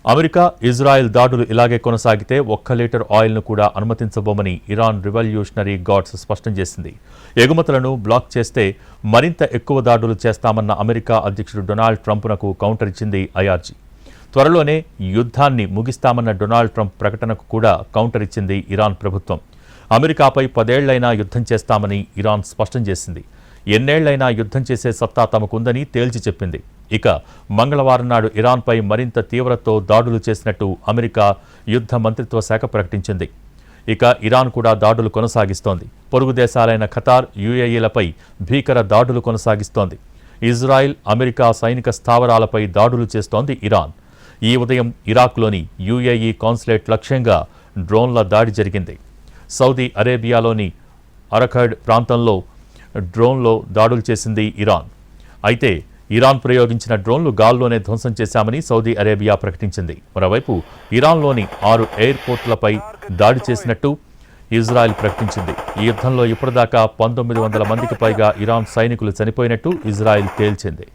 America, Israel దాడులు ఇలాగే కొనసాగితే 1 లీటర్ ఆయిల్ను కూడా అనుమతించబోమని ఇరాన్ రివల్యూషనరీ గార్డ్స్ స్పష్టం చేసింది. ఎగుమతులను బ్లాక్ చేస్తే మరింత ఎక్కువ దాడులు చేస్తామన్న అమెరికా అధ్యక్షుడు డొనాల్డ్ ట్రంప్నకు కౌంటర్ ఇచ్చింది ఐఆర్జీ. త్వరలోనే యుద్ధాన్ని ముగిస్తామన్న డొనాల్డ్ ట్రంప్ ప్రకటనకు కూడా కౌంటర్ ఇచ్చింది ఇరాన్ ప్రభుత్వం. అమెరికాపై 10 ఏళ్లైనా యుద్ధం చేస్తామని ఇరాన్ స్పష్టం చేసింది. ఎన్నేళ్లైనా యుద్ధం చేసే సత్తా తమకుందని తేల్చి చెప్పింది. ఇక మంగళవారం నాడు ఇరాన్పై మరింత తీవ్రతతో దాడులు చేసినట్టు అమెరికా యుద్ధ మంత్రిత్వ శాఖ ప్రకటించింది. ఇక ఇరాన్ కూడా దాడులు కొనసాగిస్తోంది. పొరుగు దేశాలైన ఖతార్, యుఏఈలపై భీకర దాడులు కొనసాగిస్తోంది. ఇజ్రాయెల్, అమెరికా సైనిక స్థావరాలపై దాడులు చేస్తోంది ఇరాన్. ఈ ఉదయం ఇరాక్లోని యుఏఈ కాన్సులేట్ లక్ష్యంగా డ్రోన్ల దాడి జరిగింది. సౌదీ అరేబియాలోని అరఖడ్ ప్రాంతంలో డ్రోన్లో దాడులు చేసింది ఇరాన్. అయితే ఇరాన్ ప్రయోగించిన డ్రోన్లు గాల్లోనే ధ్వంసం చేశామని సౌదీ అరేబియా ప్రకటించింది. మరోవైపు ఇరాన్లోని 6 ఎయిర్పోర్టులపై దాడి చేసినట్టు ఇజ్రాయెల్ ప్రకటించింది. ఈ యుద్ధంలో ఇప్పటిదాకా 1900 మందికి పైగా ఇరాన్ సైనికులు చనిపోయినట్టు ఇజ్రాయెల్ తేల్చింది.